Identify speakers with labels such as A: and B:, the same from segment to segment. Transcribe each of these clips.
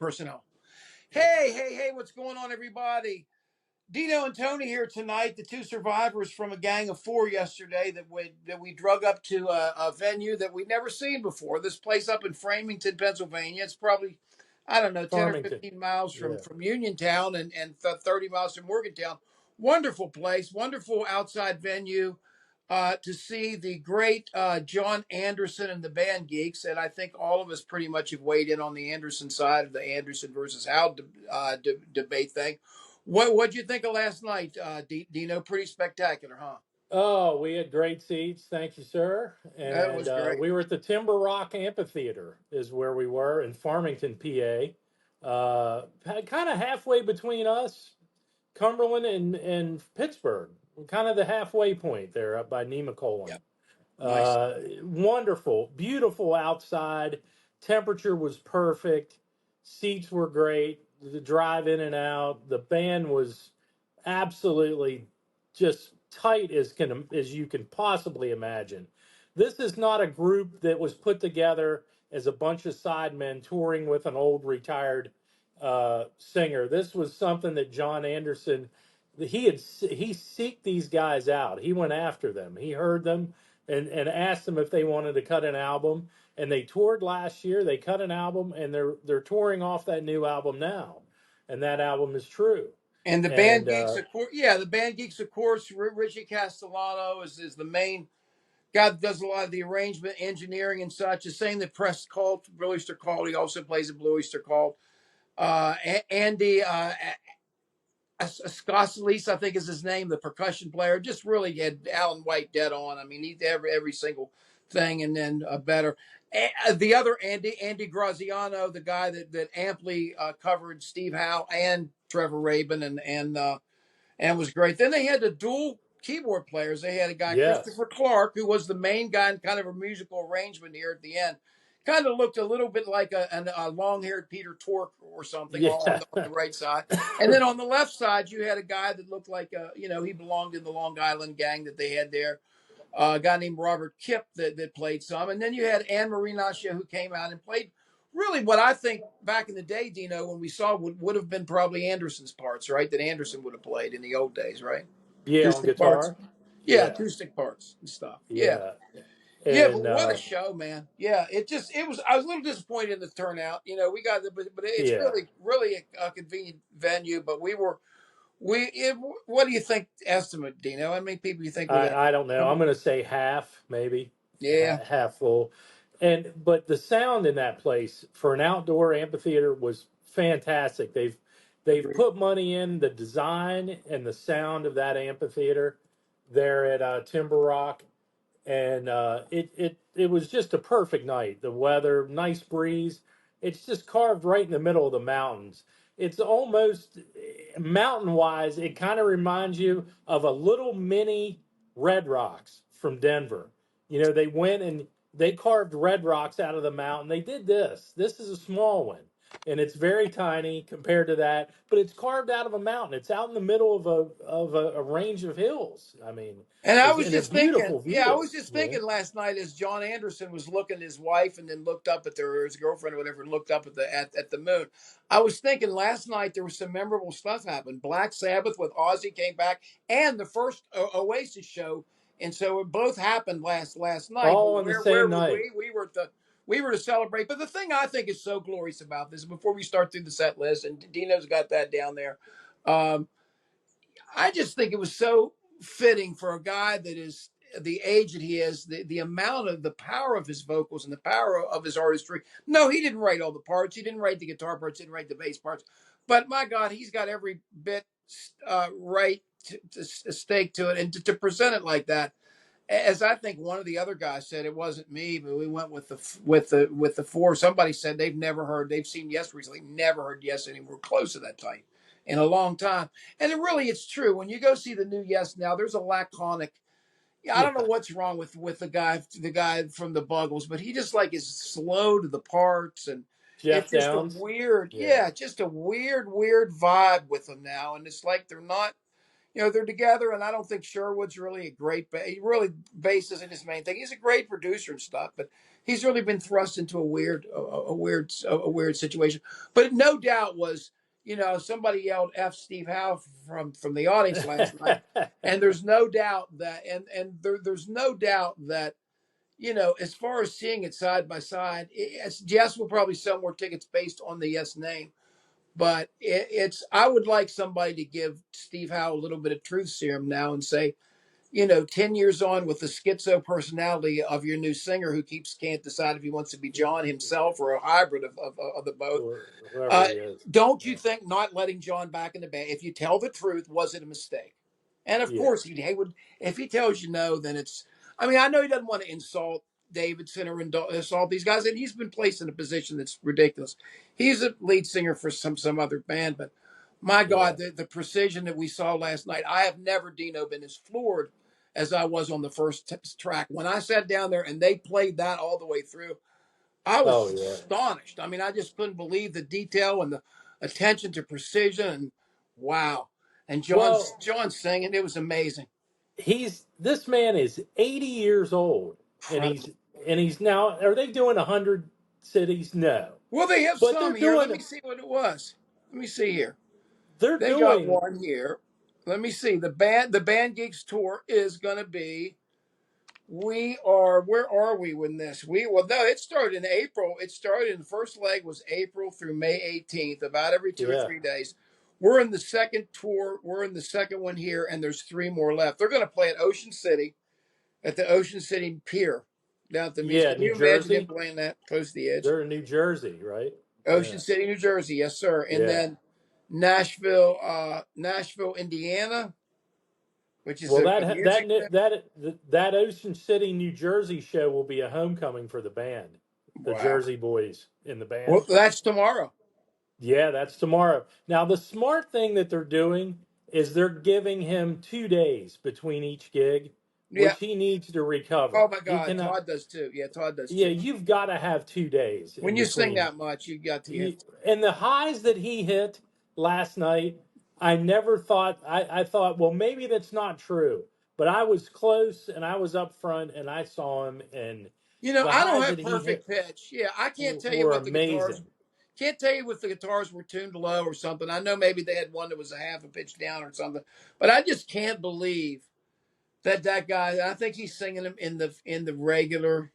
A: personnel. Hey, what's going on, everybody? Dino and Tony here tonight, the two survivors from a gang of four yesterday that we drug up to a venue that we'd never seen before. This place up in Farmington, Pennsylvania. It's probably, I don't know, 10 or
B: Farmington.
A: 15 miles from,
B: Yeah.
A: from Uniontown and 30 miles from Morgantown. Wonderful place, wonderful outside venue to see the great Jon Anderson and the Band Geeks. And I think all of us pretty much have weighed in on the Anderson side of the Anderson versus Howe debate thing. What'd you think of last night, Dino? Pretty spectacular, huh?
B: Oh, we had great seats. Thank you, sir.
A: That
B: And
A: was great.
B: we were at the Timber Rock Amphitheater, is where we were in Farmington, PA. Kind of halfway between us, Cumberland and Pittsburgh. Kind of the halfway point there up by Nemacolin.
A: Yep. Nice.
B: Wonderful, beautiful outside. Temperature was perfect. Seats were great. The drive in and out. The band was absolutely just tight as you can possibly imagine. This is not a group that was put together as a bunch of sidemen touring with an old retired singer. This was something that Jon Anderson he seeked these guys out. He went after them. He heard them and asked them if they wanted to cut an album. And they toured last year. They cut an album, and they're touring off that new album now. And that album is true.
A: And the Band
B: And
A: Geeks, of course, yeah, the Band Geeks, of course. Richie Castellano is the main guy that does a lot of the arrangement, engineering, and such. The same that Press Cult, Blue Oyster Cult. He also plays at Blue Oyster Cult. Andy Scosalis, I think is his name, the percussion player, just really had Alan White dead on. I mean, he did every single thing, and then better. The other Andy Graziano, the guy that amply covered Steve Howe and Trevor Rabin, and was great. Then they had the dual keyboard players. They had a guy,
B: yes,
A: Christopher Clark, who was the main guy in kind of a musical arrangement here at the end. Kind of looked a little bit like a long-haired Peter Tork or something on
B: yeah,
A: the right side. And then on the left side, you had a guy that looked like, he belonged in the Long Island gang that they had there. A guy named Robert Kipp that played some. And then you had Anne Marie Nasha, who came out and played really what I think back in the day, Dino, when we saw would have been probably Anderson's parts, right? That Anderson would have played in the old days, right?
B: yeah, on
A: Acoustic parts.
B: guitar,
A: Yeah,
B: yeah,
A: acoustic parts and stuff. Yeah.
B: yeah,
A: Yeah, but
B: and
A: what a show, man. Yeah, it was I was a little disappointed in the turnout. We got but it's
B: yeah.
A: really a convenient venue, but what do you think estimate, Dino? How many people you think were there?
B: I don't know. I'm going to say half, maybe
A: Yeah.
B: half full, but the sound in that place for an outdoor amphitheater was fantastic. They've
A: Agreed.
B: put money in the design and the sound of that amphitheater there at Timber Rock, and it was just a perfect night. The weather, nice breeze. It's just carved right in the middle of the mountains. It's almost mountain wise. It kind of reminds you of a little mini Red Rocks from Denver. They went and they carved Red Rocks out of the mountain. They did this. This is a small one, and it's very tiny compared to that, but it's carved out of a mountain. It's out in the middle of a range of hills. I mean,
A: And I was
B: and a
A: just thinking,
B: beautiful
A: yeah, I
B: view.
A: was just thinking last night as John Anderson was looking at his wife and then looked up at or his girlfriend or whatever, and looked up at the moon. I was thinking last night there was some memorable stuff happened. Black Sabbath with Ozzy came back, and the first Oasis show, and so it both happened last night. But
B: All on the
A: where
B: same
A: were
B: night.
A: we? We were to celebrate. But the thing I think is so glorious about this, before we start through the set list, and Dino's got that down there. Um, I just think it was so fitting for a guy that is the age that he is, the amount of the power of his vocals and the power of his artistry. No, he didn't write all the parts. He didn't write the guitar parts. Didn't write the bass parts. But my God, he's got every bit right to stake to it, and to present it like that. As I think one of the other guys said, it wasn't me, but we went with the four. Somebody said they've seen Yes recently, never heard Yes anywhere close to that tight in a long time. And it's true. When you go see the new Yes now, there's a laconic. Yeah, I
B: Yeah.
A: don't know what's wrong with the guy from the Buggles, but he just like is slow to the parts, and
B: Jeff
A: it's just a
B: Downs.
A: weird,
B: Yeah.
A: just a weird vibe with them now. And it's like they're not. they're together, and I don't think Sherwood's really a great. He really bass isn't his main thing. He's a great producer and stuff, but he's really been thrust into a weird situation. But no doubt was, somebody yelled "F Steve Howe" from the audience last night, and there's no doubt that, there's no doubt that, as far as seeing it side by side, Jess will probably sell more tickets based on the Yes name. But it's I would like somebody to give Steve Howe a little bit of truth serum now and say, 10 years on with the schizo personality of your new singer who can't decide if he wants to be John himself or a hybrid of the both.
B: Or whoever he is.
A: Don't you
B: Yeah.
A: think not letting John back in the band, if you tell the truth, was it a mistake? And of
B: Yeah.
A: course, he would. If he tells you no, then it's. I mean, I know he doesn't want to insult Davidson or insult these guys, and he's been placed in a position that's ridiculous. He's a lead singer for some other band, but my
B: Yeah.
A: God, the precision that we saw last night, I have never, Dino, been as floored as I was on the first track. When I sat down there and they played that all the way through, I was
B: Oh yeah.
A: astonished. I mean, I just couldn't believe the detail and the attention to precision. And wow. And
B: Well,
A: John singing, it was amazing.
B: this man is 80 years old, and
A: Incredible.
B: he's now. Are they doing 100 cities? No,
A: Well, they have
B: but
A: some here. Let me see what it was. Let me see here.
B: they're
A: They got
B: doing
A: one here. Let me see. The Band Geeks tour is going to be. Where are we with this? No, it started in April. It started in the first leg was April through May 18th, about every two or
B: yeah,
A: 3 days. We're in the second tour. We're in the second one here, and there's three more left. They're going to play at the Ocean City Pier down at the music.
B: yeah.
A: Can
B: New
A: you imagine him
B: Jersey.
A: playing that close to the edge?
B: They're in New Jersey, right?
A: Ocean
B: Yeah,
A: City, New Jersey, yes, sir. And
B: yeah.
A: then Nashville, Indiana, which is
B: Well,
A: a music thing.
B: that Ocean City, New Jersey show will be a homecoming for the band, the
A: Wow.
B: Jersey boys in the
A: Well,
B: band.
A: that's tomorrow.
B: Yeah, that's tomorrow. Now, the smart thing that they're doing is they're giving him 2 days between each gig,
A: Yeah.
B: which he needs to
A: Oh
B: recover.
A: my
B: He
A: God,
B: cannot.
A: Todd does too. Yeah, Todd does
B: Yeah,
A: too.
B: you've got to have 2 days
A: When
B: in
A: you sing
B: between.
A: that much, you got to get.
B: And the highs that he hit last night, I never thought. I thought, well, maybe that's not true, but I was close and I was up front and I saw him, and the
A: I don't
B: highs that
A: have
B: he
A: perfect
B: hit
A: pitch. Yeah, I can't tell you
B: were
A: what the guitars.
B: amazing.
A: Can't tell you if the guitars were tuned low or something. I know maybe they had one that was a half a pitch down or something, but I just can't believe that guy. I think he's singing them in the regular.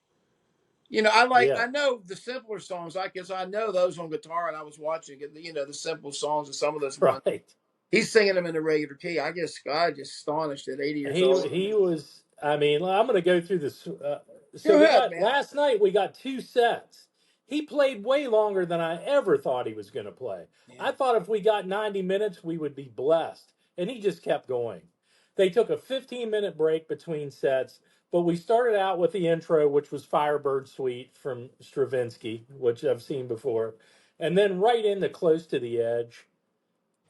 B: Yeah,
A: I know the simpler songs. I guess I know those on guitar, and I was watching it. The simple songs and some of those ones.
B: right.
A: He's singing them in the regular key. I just astonished at 80 years old.
B: He was. I mean, I'm going to go through this. So
A: Go
B: we
A: ahead,
B: got
A: man.
B: last night. We got 2 sets. He played way longer than I ever thought he was going to play.
A: Yeah.
B: I thought if we got 90 minutes, we would be blessed, and he just kept going. They took a 15-minute break between sets, but we started out with the intro, which was Firebird Suite from Stravinsky, which I've seen before, and then right into Close to the Edge,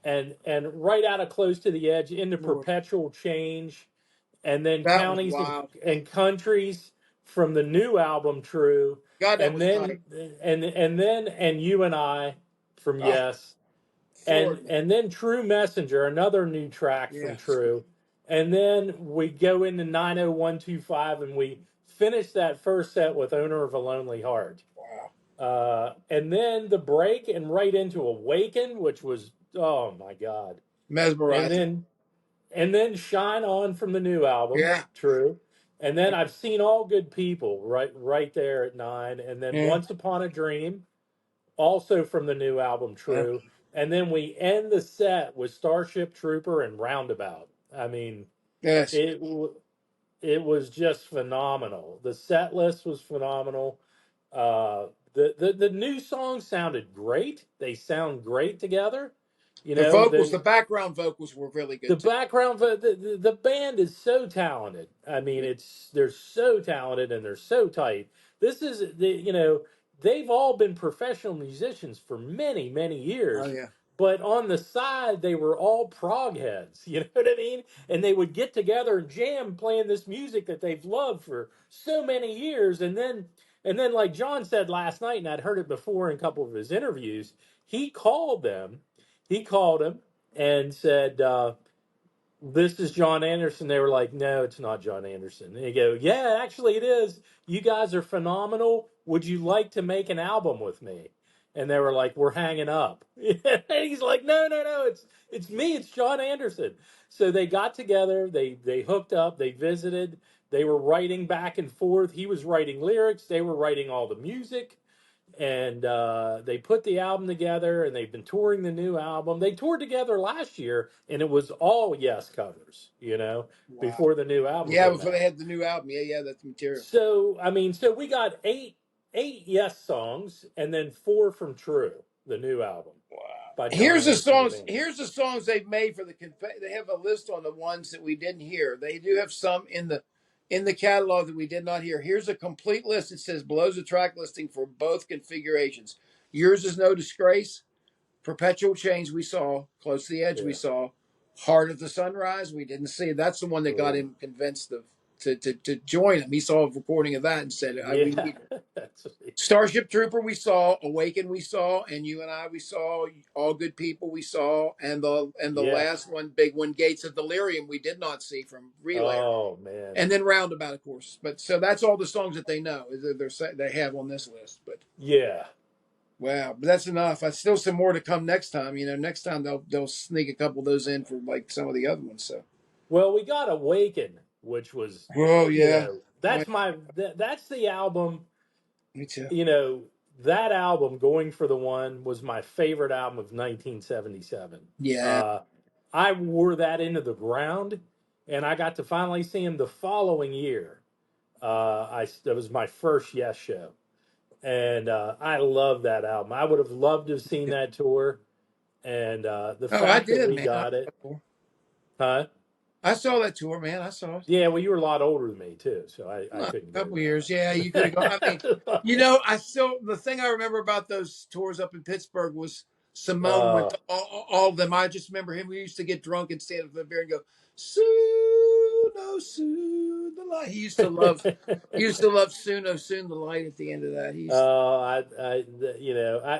B: and right out of Close to the Edge into
A: Lord,
B: Perpetual Change, and then
A: that was
B: Counties
A: wild.
B: and Countries from the new album True,
A: God, that
B: and
A: was tight.
B: then and You and I from
A: Oh,
B: Yes,
A: Lord, man.
B: and then True Messenger, another new track from
A: Yes.
B: True, and then we go into 90125 and we finish that first set with Owner of a Lonely Heart.
A: Wow.
B: And then the break and right into Awaken, which was, oh my God. And
A: Mesmerizing.
B: then Shine On from the new album,
A: Yeah.
B: True. And then I've seen All Good People right there at 9. And then
A: Yeah.
B: Once Upon a Dream, also from the new album,
A: Yeah.
B: True. And then we end the set with Starship Trooper and Roundabout. I mean,
A: Yes.
B: it it was just phenomenal. The set list was phenomenal. The new songs sounded great. They sound great together. You know,
A: The background vocals were really
B: the
A: good too.
B: background the band is so talented. I mean,
A: Yeah.
B: they're so talented and they're so tight. This is they've all been professional musicians for many
A: Oh
B: years,
A: yeah.
B: but on the side they were all prog heads. You know what I mean? And they would get together and jam playing this music that they've loved for so many years, and then like John said last night, and I'd heard it before in a couple of his interviews. He called them. He called him and said, this is Jon Anderson. They were like, no, it's not Jon Anderson. And they go, yeah, actually it is. You guys are phenomenal. Would you like to make an album with me? And they were like, we're hanging up. And he's like, no, no, no, it's me, it's Jon Anderson. So they got together, they hooked up, they visited, they were writing back and forth. He was writing lyrics, they were writing all the music, and they put the album together, and they've been touring the new album. They toured together last year, and it was all Yes covers,
A: Wow.
B: before the new album
A: Yeah,
B: came
A: before they
B: out.
A: had the new album. Yeah, that's the material.
B: So I mean, so we got eight Yes songs, and then four from True, the new album
A: Wow.
B: by Jon
A: Here's the
B: Anderson the
A: songs.
B: band.
A: Here's the songs they've made for the They have a list on the ones that we didn't hear. They do have some in the catalog that we did not hear. Here's a complete list. It says below the track listing for both configurations. Yours is No Disgrace. Perpetual Change we saw. Close to the Edge we
B: Yeah.
A: saw. Heart of the Sunrise we didn't see. That's the one that got
B: Oh,
A: him convinced to join him. He saw a recording of that and said, "We
B: yeah.
A: need it." Starship Trooper we saw, Awaken we saw, and You and I we saw, All Good People we saw, and the
B: Yeah.
A: last one, big one, Gates of Delirium we did not see from Relay,
B: Oh man.
A: and then Roundabout, of course. But so that's all the songs that they know they have on this list. But
B: Yeah.
A: wow, but that's enough. I still some more to come next time. Next time they'll sneak a couple of those in for like some of the other ones. So
B: Well, we got Awaken, which was,
A: oh yeah,
B: that's that's the album.
A: me too.
B: you know, that album, Going for the One, was my favorite album of 1977.
A: Yeah.
B: I wore that into the ground, and I got to finally see him the following year. That was my first Yes show, and I love that album. I would have loved to have seen that tour, and the
A: Oh, I
B: fact that
A: did,
B: we
A: man.
B: got it, huh?
A: I saw that tour, man. I saw it.
B: Yeah, well, you were a lot older than me too, so I
A: A
B: couldn't go
A: couple years. Yeah, you could have gone. I mean,
B: that.
A: I still, the thing I remember about those tours up in Pittsburgh was Simone went
B: uh,
A: to all of them. I just remember him. We used to get drunk and stand up at the beer and go, soon, oh, soon, the light. He used to love soon, oh, soon, the light at the end of that.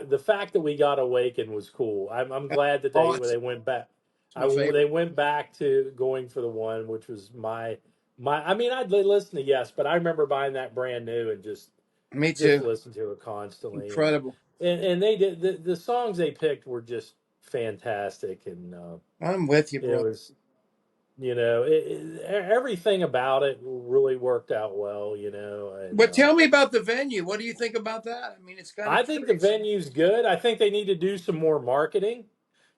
B: The fact that we got Awakened was cool. I'm glad that
A: Oh,
B: they went back.
A: it's my favorite.
B: They went back to Going for the One, which was my. I mean, I'd listen to Yes, but I remember buying that brand new and
A: Me
B: just
A: too.
B: listen to it constantly.
A: Incredible.
B: And they did the songs they picked were just fantastic, and
A: I'm with you,
B: it
A: brother.
B: was everything about it really worked out well. And
A: But tell me about the venue. What do you think about that? I mean, it's kind of
B: I think the
A: curious.
B: venue's good. I think they need to do some more marketing.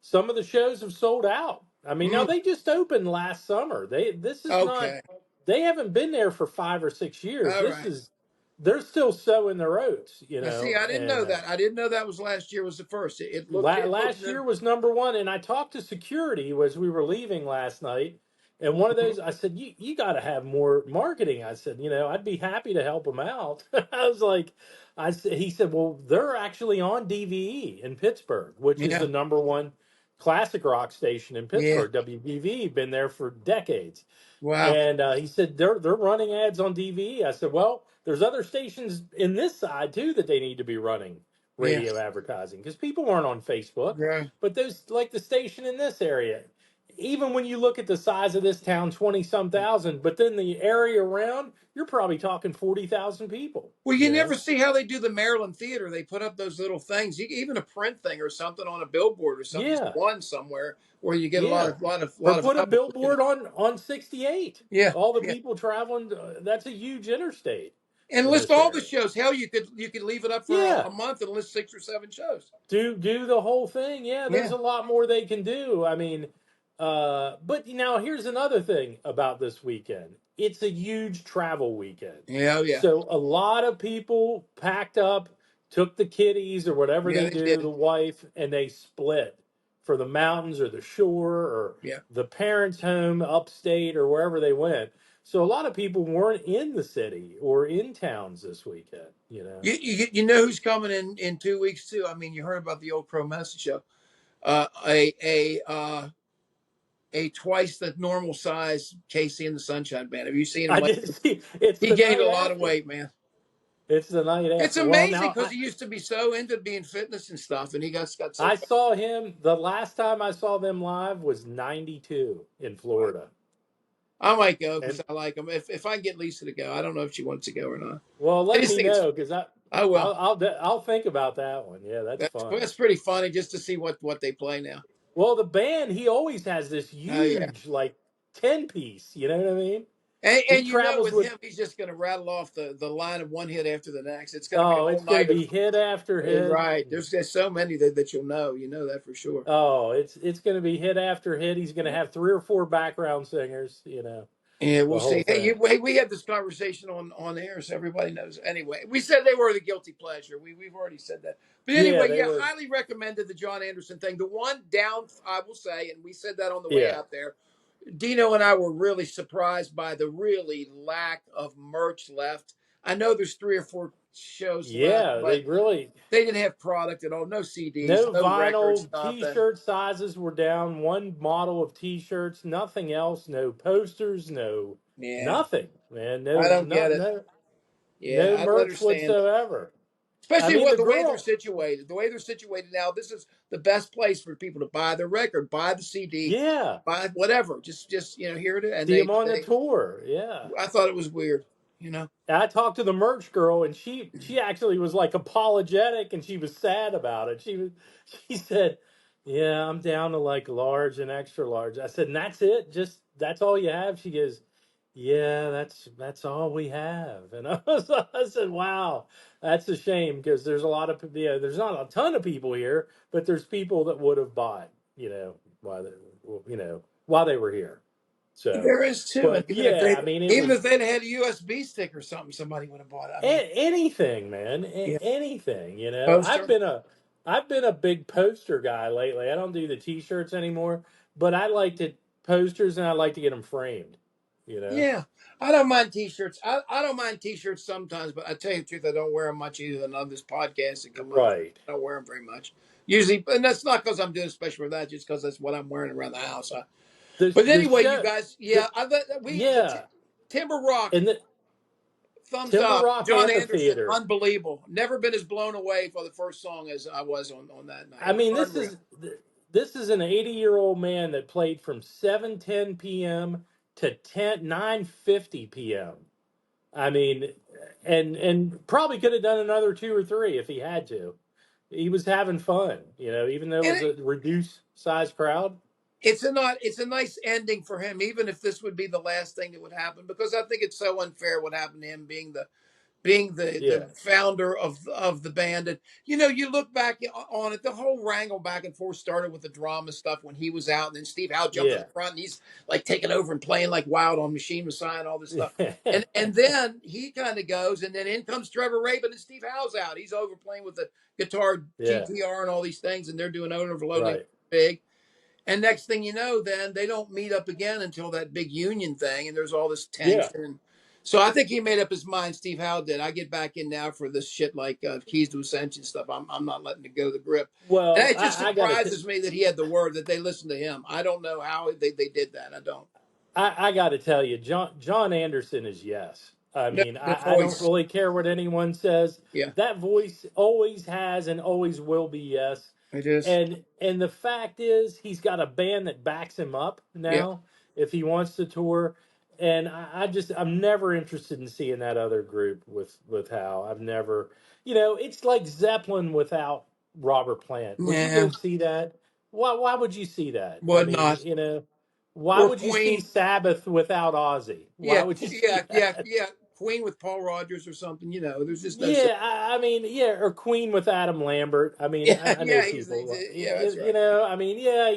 B: Some of the shows have sold out. I mean, now
A: Mm,
B: they just opened last summer. This is not
A: okay.
B: they haven't been there for 5 or 6 years.
A: All right.
B: They're still sowing their oats,
A: Now, see, I didn't
B: and
A: know that. I didn't know that was last year was the first. It looked
B: last year was number one. And I talked to security as we were leaving last night. And one of those, I said, you got to have more marketing. I said, I'd be happy to help them out. I was like, he said, well, they're actually on DVE in Pittsburgh, which is
A: yeah,
B: the number one classic rock station in
A: yeah.
B: Pittsburgh. WBV, been there for decades.
A: Wow.
B: And he said they're running ads on DVE. I said, well, there's other stations in this side too that they need to be running
A: Yeah.
B: radio advertising because people aren't on Facebook.
A: Yeah.
B: But those like the station in this area, even when you look at the size of this town, 20 some thousand, but then the area around, you're probably talking 40,000 people.
A: Well, you never see how they do the Maryland theater. They put up those little things, even a print thing or something on a billboard or something, just
B: Yeah,
A: one somewhere where you get a
B: yeah. Or
A: lot of
B: put a
A: eyeballs looking
B: billboard
A: at.
B: on 68.
A: Yeah,
B: All the
A: yeah.
B: people traveling, that's a huge interstate
A: And
B: in
A: list
B: this
A: all the
B: area.
A: show. Hell, you could leave it up for
B: Yeah.
A: a month and list 6 or 7 shows.
B: Do the whole thing. Yeah, there's
A: Yeah.
B: a lot more they can do. I mean, but now here's another thing about this weekend. It's a huge travel weekend.
A: Yeah. Oh, yeah.
B: So a lot of people packed up, took the kiddies or whatever
A: Yeah,
B: they
A: they
B: do,
A: did.
B: the wife, and they split for the mountains or the shore or
A: Yeah.
B: the parents' home upstate or wherever they went. So a lot of people weren't in the city or in towns this weekend.
A: You know who's coming in 2 weeks too? I mean, you heard about the old Crow Message show. Uh, a a uh, a twice the normal size Casey and the Sunshine Band. Have you seen him
B: I
A: lately?
B: did see it's
A: He
B: the
A: gained
B: night
A: a lot of
B: after.
A: weight, man.
B: It's the night
A: It's
B: after. Well,
A: amazing
B: now
A: because he used to be so into being fitness and stuff, and he got so
B: I
A: fat.
B: saw him. The last time I saw them live was '92 in
A: Wow.
B: Florida.
A: I might go because
B: And
A: I like him. If I can get Lisa to go, I don't know if she wants to go or not.
B: well,
A: I
B: let
A: just
B: me
A: think it's
B: know because
A: I will.
B: I'll think about that one. Yeah, that's fun.
A: That's pretty funny just to see what they play now.
B: Well, the band, he always has this
A: Oh yeah.
B: huge like 10 piece. You know what I mean? He
A: And you know,
B: travels
A: with
B: with.
A: him, he's just going to rattle off the line of one hit after the next. It's going to be an
B: Oh,
A: all
B: it's going to
A: nighter.
B: be hit after hit.
A: Right. There's so many that you'll know. You know that for sure.
B: Oh, it's going to be hit after hit. He's going to have 3 or 4 background singers. You know,
A: Yeah, we'll
B: the whole
A: see. Hey,
B: thing.
A: we had this conversation on air, so everybody knows. Anyway, we said they were the guilty pleasure. We've already said that. But
B: Yeah,
A: anyway,
B: they
A: yeah,
B: were.
A: highly recommended the Jon Anderson thing. The one down, I will say, and we said that on the way
B: Yeah,
A: out there. Dino and I were really surprised by the really lack of merch left. I know there's 3 or 4 shows left,
B: yeah. They
A: but
B: really
A: they didn't have product at all. No CDs,
B: no
A: no records,
B: vinyl
A: nothing.
B: T-shirt sizes were down. One model of T-shirts. Nothing else. No posters. No
A: Yeah,
B: nothing. Man,
A: I
B: no
A: don't get
B: not
A: it.
B: no
A: Yeah,
B: no
A: I don't
B: merch
A: understand it.
B: whatsoever. I
A: Especially
B: mean,
A: what
B: the
A: the way they're
B: girl.
A: situated. The way they're situated now, this is the best place for people to buy their record, buy the CD,
B: Yeah,
A: buy whatever. Just hear it. And
B: see him on the tour. Yeah.
A: I thought it was weird. You know.
B: I talked to the merch girl, and she actually was like apologetic, and she was sad about it. She said, "Yeah, I'm down to like large and extra large." I said, "And that's it? Just that's all you have?" She goes, "Yeah, that's all we have." And I said, "Wow, that's a shame because there's a lot of there's not a ton of people here, but there's people that would have bought, while they, while they were here." So,
A: There is too, and
B: but yeah, I mean, it
A: even
B: was
A: if they'd had a USB stick or something, somebody would have bought it. I mean,
B: anything, man,
A: yeah,
B: anything.
A: poster.
B: I've been a big poster guy lately. I don't do the T-shirts anymore, but I like to posters and I like to get them framed. You know,
A: Yeah, I don't mind T-shirts. I don't mind T-shirts sometimes, but I tell you the truth, I don't wear them much either. Than on this podcast and come on,
B: right?
A: I don't wear them very much. Usually, and that's not because I'm doing special for that, just because that's what I'm wearing around the house. But
B: The
A: anyway, you
B: show,
A: guys,
B: the
A: yeah,
B: yeah,
A: Timber Rock,
B: and the
A: thumbs
B: Timber
A: up.
B: Rock
A: Jon Anderson,
B: Amphitheater.
A: unbelievable. Never been as blown away for the first song as I was on that night.
B: I mean,
A: Unreal.
B: this is an 80-year-old man that played from 7:10 p.m. to 9:50 p.m. I mean, and probably could have done another 2 or 3 if he had to. He was having fun, even though it
A: And
B: was a reduced size crowd.
A: it's a nice ending for him, even if this would be the last thing that would happen, because I think it's so unfair what happened to him being the
B: Yeah,
A: founder of the band. And you look back on it, the whole wrangle back and forth started with the drama stuff when he was out, and then Steve Howe jumped in
B: yeah,
A: the front and he's like taking over and playing like wild on Machine Messiah and all this stuff. And then he kind of goes, and then in comes Trevor Rabin and Steve Howe's out. He's over playing with the guitar
B: yeah,
A: GTR and all these things, and they're doing overloading
B: right.
A: big. And next thing you know, then they don't meet up again until that big union thing, and there's all this
B: Yeah.
A: tension. So I think he made up his mind. Steve Howe did. I get back in now for this shit like Keys to Ascension stuff. I'm not letting it go the grip. And
B: Well,
A: it just
B: I got to
A: surprises me that he had the word that they listened to him. I don't know how they did that. I don't.
B: I got to tell you, John Anderson is yes. I
A: No,
B: mean,
A: the
B: I don't
A: voice.
B: really care what anyone says.
A: Yeah,
B: That voice always has and always will be yes.
A: it is.
B: And the fact is, he's got a band that backs him up
A: Yeah,
B: now if he wants to tour. And I'm never interested in seeing that other group with Howe. I've never, it's like Zeppelin without Robert Plant. Would you go
A: yeah,
B: see that? Why would you see that? I
A: would
B: mean,
A: not.
B: why
A: Or
B: would you see
A: Queen.
B: Sabbath without Ozzy? Why
A: Yeah,
B: would you see
A: yeah, yeah,
B: that?
A: yeah. Queen with Paul Rogers or something. There's just no sense.
B: Yeah, I mean, yeah, or Queen with Adam Lambert. I mean,
A: Yeah,
B: I know
A: yeah.
B: people,
A: Yeah, that's right.
B: I mean, yeah,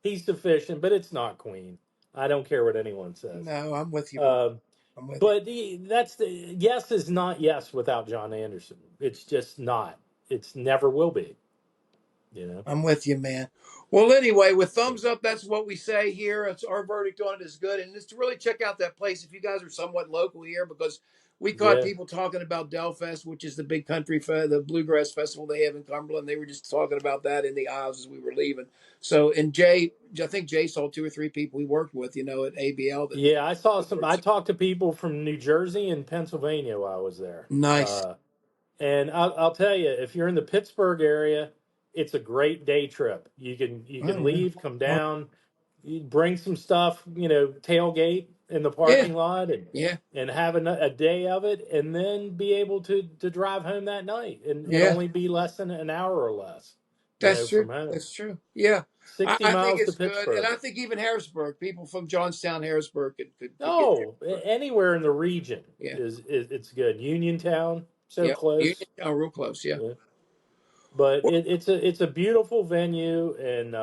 B: he's sufficient, but it's not Queen. I don't care what anyone says.
A: No, I'm with you, bro.
B: Um,
A: I'm with you.
B: but that's the yes is not yes without John Anderson. It's just not. It's never will be. You know.
A: I'm with you, man. Well, anyway, with thumbs up, that's what we say here. It's our verdict on it is good, and just to really check out that place if you guys are somewhat local here, because we caught
B: Yeah.
A: people talking about Delfest, which is the big the bluegrass festival they have in Cumberland. They were just talking about that in the aisles as we were leaving. So, and Jay, I think Jay saw 2 or 3 people we worked with, at ABL that.
B: Yeah, I saw some. I talked to people from New Jersey and Pennsylvania while I was there.
A: Nice.
B: And I'll tell you, if you're in the Pittsburgh area, it's a great day trip. You can
A: Oh, yeah.
B: leave, come down, you bring some stuff, tailgate in the
A: Yeah.
B: parking lot, and
A: Yeah.
B: have a day of it, and then be able to drive home that night, and
A: Yeah.
B: only be less than an hour or less,
A: That's true.
B: from home.
A: That's true. Yeah.
B: 60
A: I think
B: miles to
A: it's good. And
B: Pittsburgh.
A: I think even Harrisburg, people from Johnstown, Harrisburg could get
B: No,
A: there.
B: anywhere in the region
A: Yeah.
B: is it's good. Uniontown, so
A: Yeah.
B: close.
A: Real close. Yeah.
B: Yeah. But
A: Well,
B: it's a beautiful venue, and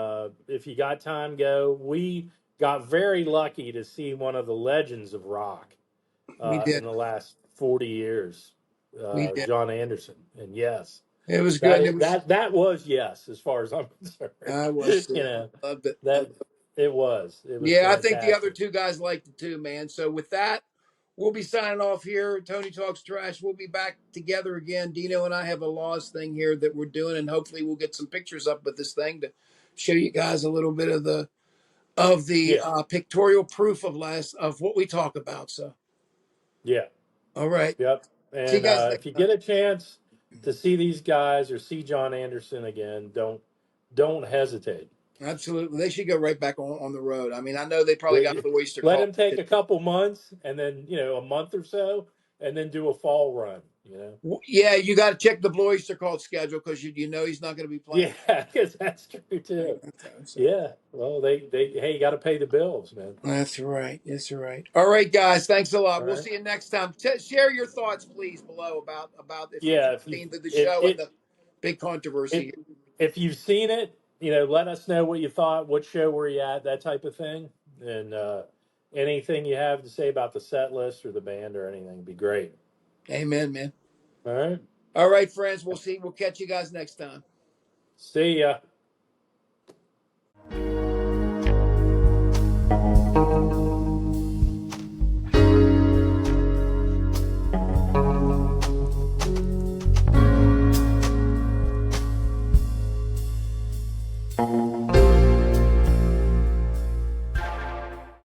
B: if you got time, go. We got very lucky to see one of the legends of rock
A: we did.
B: in the last 40 years,
A: We did.
B: Jon Anderson. And yes,
A: It was good. And it was,
B: that was yes, as far as I'm
A: I was,
B: concerned.
A: loved it.
B: That it was
A: Yeah. I think the other
B: fantastic.
A: 2 guys liked it too, man. So with that, we'll be signing off here. Tony Talks Trash. We'll be back together again. Dino and I have a laws thing here that we're doing, and hopefully we'll get some pictures up with this thing to show you guys a little bit of the
B: Yeah,
A: pictorial proof of what we talk about. So,
B: yeah.
A: all right.
B: Yep.
A: See you
B: And
A: guys next
B: if you
A: time.
B: get a chance to see these guys or see Jon Anderson again, don't hesitate.
A: Absolutely. They should go right back on the road. I mean, I know they probably got the oyster
B: Let
A: cult.
B: him take a couple months, and then a month or so, and then do a fall run.
A: Yeah, you got to check the Blue Oyster Cult schedule because you know he's not going to be playing.
B: Yeah, because that's true too.
A: So,
B: Yeah. Well, they hey, you got to pay the bills, man.
A: that's right. That's right. All right, guys. Thanks a lot.
B: All
A: We'll
B: right.
A: see you next time. Share your thoughts, please, below about if you've
B: Yeah. If you
A: seen the
B: it
A: show and
B: it
A: the big controversy
B: it
A: here.
B: if you've seen it, let us know what you thought, what show were you at, that type of thing, and anything you have to say about the set list or the band or anything would be great.
A: Amen, man.
B: All right.
A: All right, friends. We'll see. We'll catch you guys next time.
B: See ya.